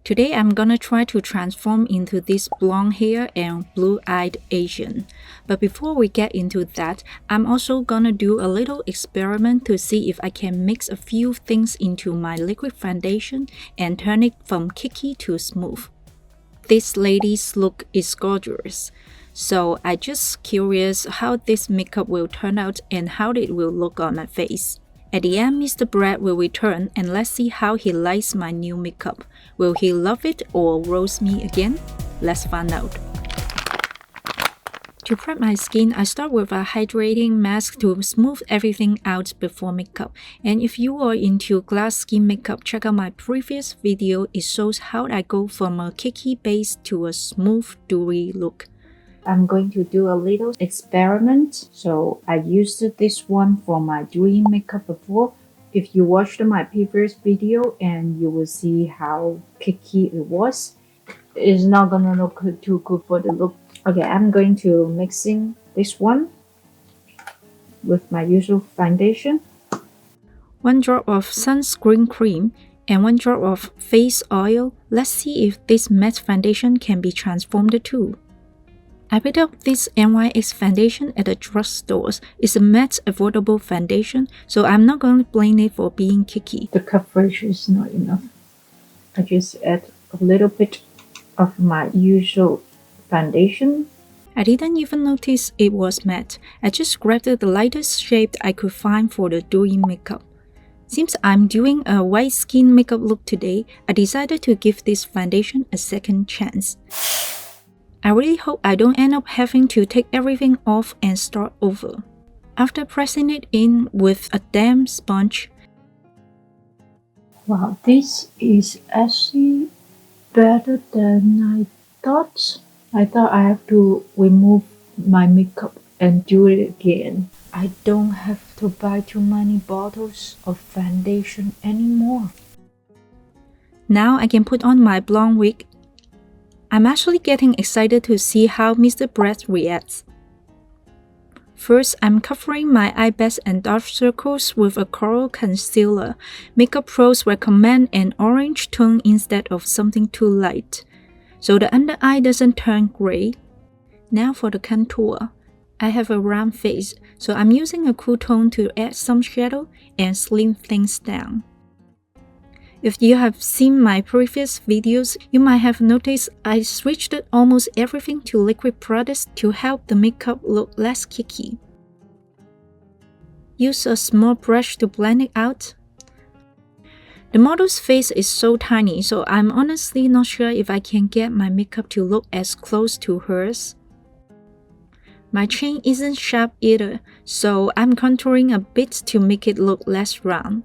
Today I'm gonna try to transform into this blonde hair and blue-eyed Asian. But before we get into that, I'm also gonna do a little experiment to see if I can mix a few things into my liquid foundation and turn it from cakey to smooth. This lady's look is gorgeous, so I just curious how this makeup will turn out and how it will look on my face. At the end, Mr. Brad will return and let's see how he likes my new makeup. Will he love it or roast me again? Let's find out. To prep my skin, I start with a hydrating mask to smooth everything out before makeup. And if you are into glass skin makeup, check out my previous video. It shows how I go from a cakey base to a smooth, dewy look. I'm going to do a little experiment. So I used this one for my Douyin makeup before. If you watched my previous video and you will see how cakey it was. It's not gonna look too good for the look. Okay, I'm going to mixing this one with my usual foundation. 1 drop of sunscreen cream and 1 drop of face oil. Let's see if this matte foundation can be transformed too. I picked up this NYX foundation at the drugstores. It's a matte affordable foundation, so I'm not going to blame it for being cakey. The coverage is not enough. I just add a little bit of my usual foundation. I didn't even notice it was matte. I just grabbed the lightest shade I could find for the Douyin makeup. Since I'm doing a white skin makeup look today, I decided to give this foundation a second chance. I really hope I don't end up having to take everything off and start over. After pressing it in with a damp sponge. Wow, this is actually better than I thought. I thought I have to remove my makeup and do it again. I don't have to buy too many bottles of foundation anymore. Now I can put on my blonde wig. I'm actually getting excited to see how Mr. Brad reacts. First, I'm covering my eye bags and dark circles with a coral concealer. Makeup pros recommend an orange tone instead of something too light, so the under eye doesn't turn gray. Now for the contour. I have a round face, so I'm using a cool tone to add some shadow and slim things down. If you have seen my previous videos, you might have noticed I switched almost everything to liquid products to help the makeup look less cakey. Use a small brush to blend it out. The model's face is so tiny, so I'm honestly not sure if I can get my makeup to look as close to hers. My chin isn't sharp either, so I'm contouring a bit to make it look less round.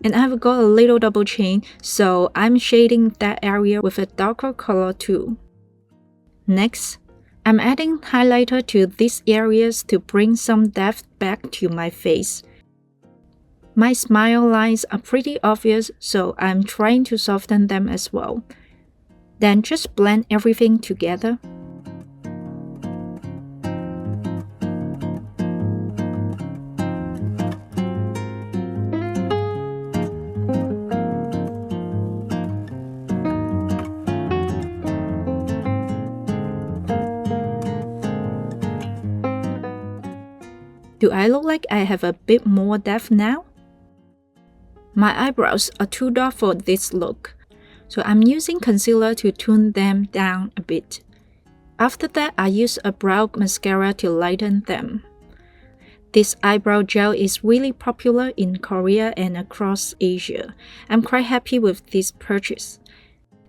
And I've got a little double chin, so I'm shading that area with a darker color too. Next, I'm adding highlighter to these areas to bring some depth back to my face. My smile lines are pretty obvious, so I'm trying to soften them as well. Then just blend everything together. Do I look like I have a bit more depth now? My eyebrows are too dark for this look, so I'm using concealer to tone them down a bit. After that, I use a brow mascara to lighten them. This eyebrow gel is really popular in Korea and across Asia. I'm quite happy with this purchase.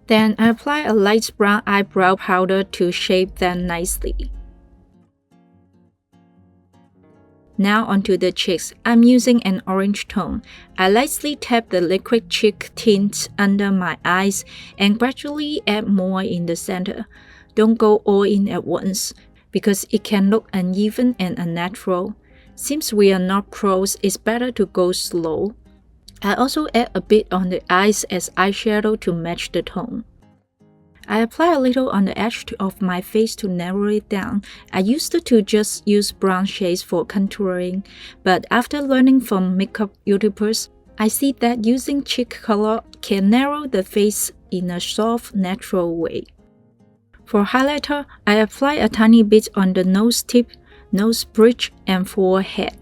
Then I apply a light brown eyebrow powder to shape them nicely. Now onto the cheeks. I'm using an orange tone. I lightly tap the liquid cheek tint under my eyes and gradually add more in the center. Don't go all in at once because it can look uneven and unnatural. Since we are not pros, it's better to go slow. I also add a bit on the eyes as eyeshadow to match the tone. I apply a little on the edge of my face to narrow it down. I used to just use brown shades for contouring, but after learning from makeup YouTubers, I see that using cheek color can narrow the face in a soft, natural way. For highlighter, I apply a tiny bit on the nose tip, nose bridge, and forehead.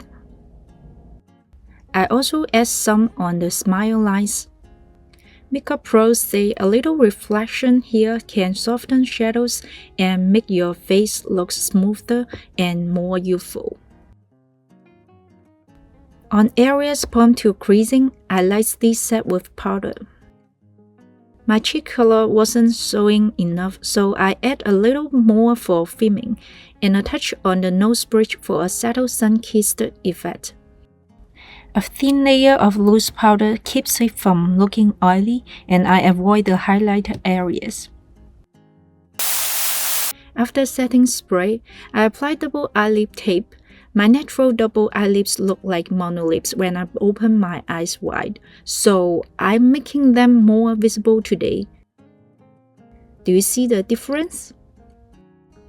I also add some on the smile lines. Makeup pros say a little reflection here can soften shadows and make your face look smoother and more youthful. On areas prone to creasing, I lightly set with powder. My cheek color wasn't showing enough, so I add a little more for filming, and a touch on the nose bridge for a subtle sun-kissed effect. A thin layer of loose powder keeps it from looking oily, and I avoid the highlighted areas. After setting spray, I apply double eyelid tape. My natural double eyelids look like monolips when I open my eyes wide, so I'm making them more visible today. Do you see the difference?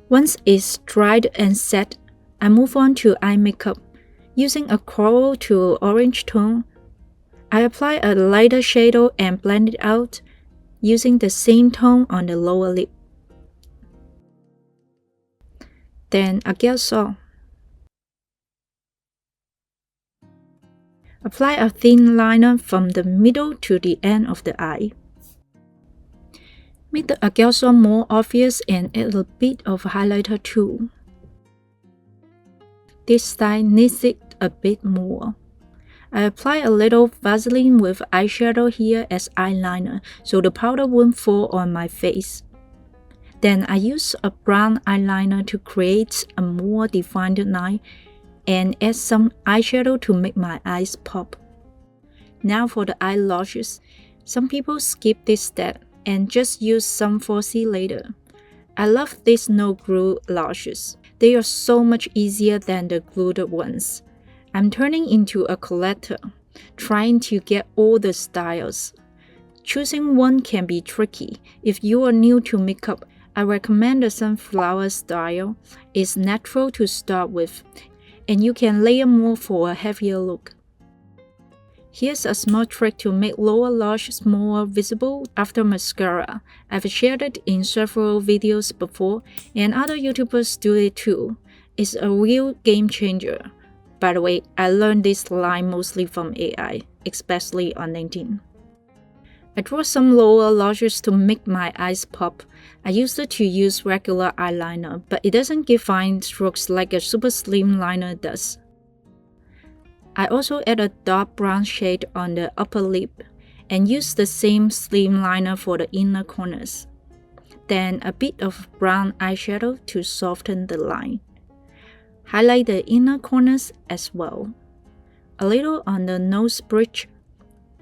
Once it's dried and set, I move on to eye makeup. Using a coral to orange tone, I apply a lighter shadow and blend it out, using the same tone on the lower lip. Then aegyo-sal. Apply a thin liner from the middle to the end of the eye. Make the aegyo-sal more obvious and add a bit of highlighter too. This style needs it a bit more. I apply a little Vaseline with eyeshadow here as eyeliner so the powder won't fall on my face. Then I use a brown eyeliner to create a more defined line and add some eyeshadow to make my eyes pop. Now for the eyelashes. Some people skip this step and just use some falsie later. I love these no-glue lashes. They are so much easier than the glued ones. I'm turning into a collector, trying to get all the styles. Choosing one can be tricky. If you are new to makeup, I recommend the sunflower style. It's natural to start with, and you can layer more for a heavier look. Here's a small trick to make lower lashes more visible after mascara. I've shared it in several videos before, and other YouTubers do it too. It's a real game changer. By the way, I learned this line mostly from AI, especially on LinkedIn. I draw some lower lashes to make my eyes pop. I used to use regular eyeliner, but it doesn't give fine strokes like a super slim liner does. I also add a dark brown shade on the upper lip and use the same slim liner for the inner corners. Then a bit of brown eyeshadow to soften the line. Highlight the inner corners as well. A little on the nose bridge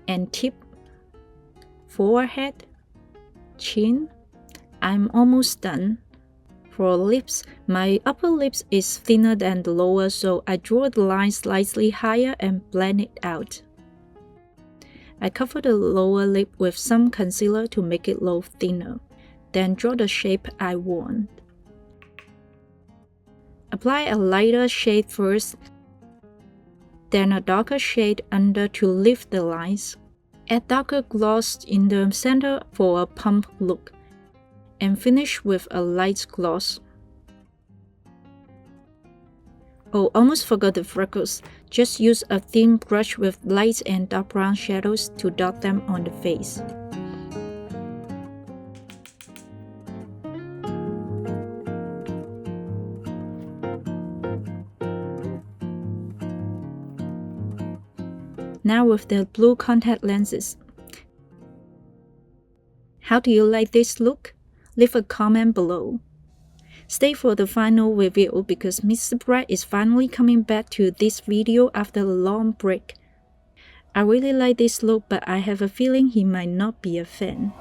and tip, forehead, chin. I'm almost done. For lips, my upper lips is thinner than the lower, so I draw the line slightly higher and blend it out. I cover the lower lip with some concealer to make it look thinner, then draw the shape I want. Apply a lighter shade first, then a darker shade under to lift the lines. Add darker gloss in the center for a plump look, and finish with a light gloss. Oh, almost forgot the freckles. Just use a thin brush with light and dark brown shadows to dot them on the face. Now with the blue contact lenses. How do you like this look? Leave a comment below. Stay for the final review because Mr. Bright is finally coming back to this video after a long break. I really like this look, but I have a feeling he might not be a fan.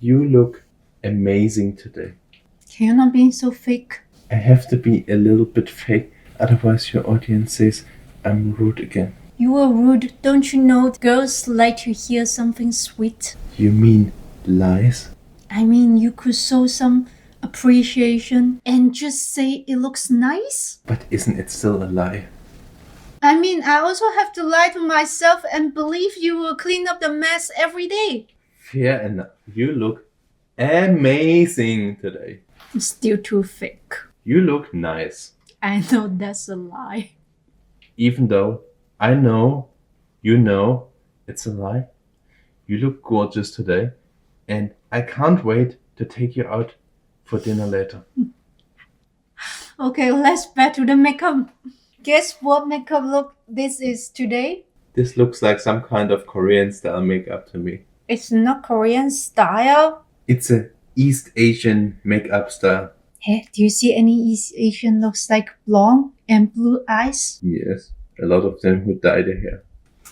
You look amazing today. Can you not be so fake? I have to be a little bit fake, otherwise your audience says I'm rude again. You are rude. Don't you know girls like to hear something sweet? You mean lies? I mean, you could show some appreciation and just say it looks nice. But isn't it still a lie? I mean, I also have to lie to myself and believe you will clean up the mess every day. Fair enough. You look amazing today. Still too fake. You look nice. I know that's a lie. Even though I know, you know, it's a lie. You look gorgeous today. And I can't wait to take you out for dinner later. Okay, let's back to the makeup. Guess what makeup look this is today? This looks like some kind of Korean style makeup to me. It's not Korean style. It's a East Asian makeup style. Hey, do you see any East Asian looks like blonde and blue eyes? Yes, a lot of them who dye their hair.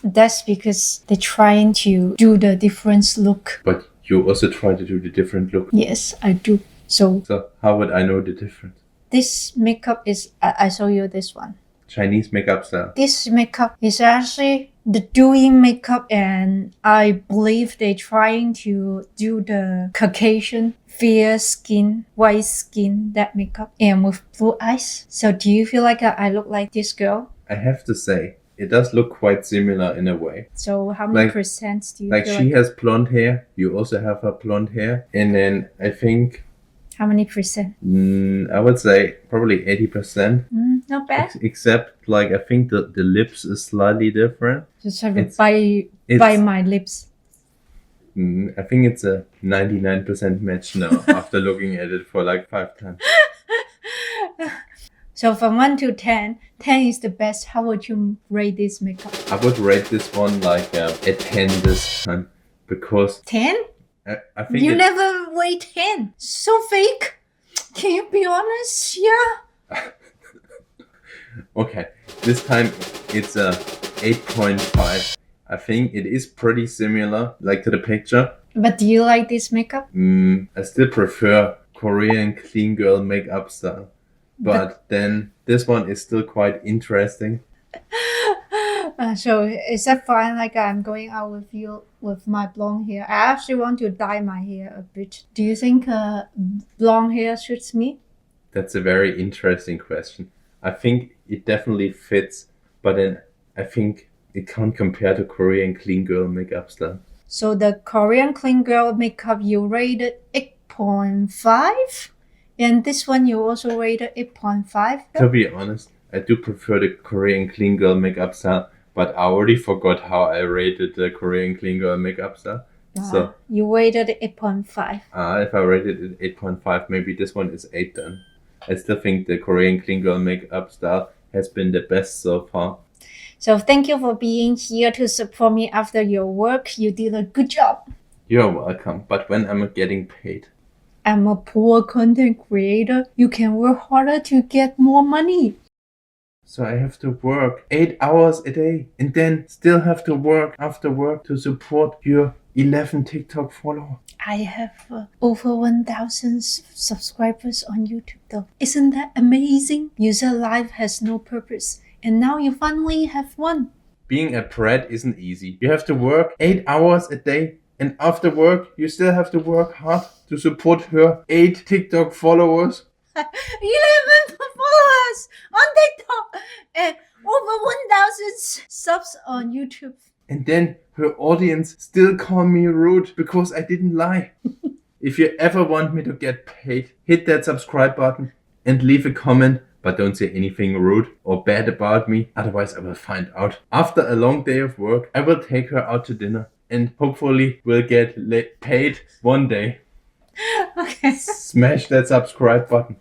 That's because they're trying to do the different look. But you also try to do the different look. Yes, I do. So how would I know the difference? this makeup is, I show you this one. Chinese makeup style. This makeup is actually the Douyin makeup, and I believe they're trying to do the Caucasian fair skin, white skin, that makeup, and with blue eyes. So do you feel like I look like this girl? I have to say, it does look quite similar in a way. So how many percent do you feel she has blonde hair, you also have her blonde hair, and then I think... How many percent? I would say probably 80%. Not bad. Except, like, I think the lips is slightly different. Just have to buy my lips. I think it's a 99% match now after looking at it for like 5 times. So from 1 to 10, 10 is the best. How would you rate this makeup? I would rate this one like a 10 this time because 10? I think you never rate 10. So fake. Can you be honest? Yeah. Okay, this time it's a 8.5. I think it is pretty similar, like to the picture. But do you like this makeup? I still prefer Korean clean girl makeup style. But then this one is still quite interesting. So is that fine? Like I'm going out with you with my blonde hair. I actually want to dye my hair a bit. Do you think blonde hair suits me? That's a very interesting question. I think it definitely fits, but then I think it can't compare to Korean clean girl makeup style. So the Korean clean girl makeup you rated 8.5? And this one you also rated 8.5? To be honest, I do prefer the Korean clean girl makeup style, but I already forgot how I rated the Korean clean girl makeup style. So you rated 8.5. If I rated it 8.5, maybe this one is 8 then. I still think the Korean clean girl makeup style has been the best so far. So thank you for being here to support me after your work. You did a good job. You're welcome, but when am I getting paid? I'm a poor content creator. You can work harder to get more money. So I have to work 8 hours a day and then still have to work after work to support your 11 TikTok followers. I have over 1,000 subscribers on YouTube though. Isn't that amazing? You said life has no purpose and now you finally have one. Being a brat isn't easy. You have to work 8 hours a day and after work you still have to work hard to support her 8 TikTok followers. 11 followers on TikTok and over 1,000 subs on YouTube. And then her audience still call me rude because I didn't lie. If you ever want me to get paid, hit that subscribe button and leave a comment, but don't say anything rude or bad about me, otherwise I will find out. After a long day of work, I will take her out to dinner and hopefully we'll get paid one day. Okay. Smash that subscribe button.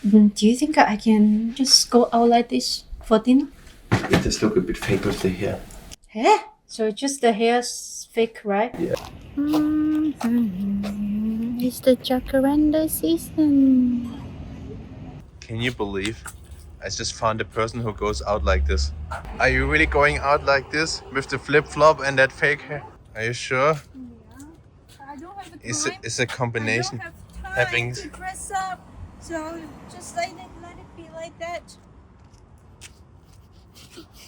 Do you think I can just go out like this for dinner? It just look a bit fake with the hair. Hair? So just the hair's fake, right? Yeah. It's the jacaranda season. Can you believe I just found a person who goes out like this? Are you really going out like this with the flip-flop and that fake hair? Are you sure? Yeah. I don't have time. It's a combination. I don't have time to dress up. So just let it be like that.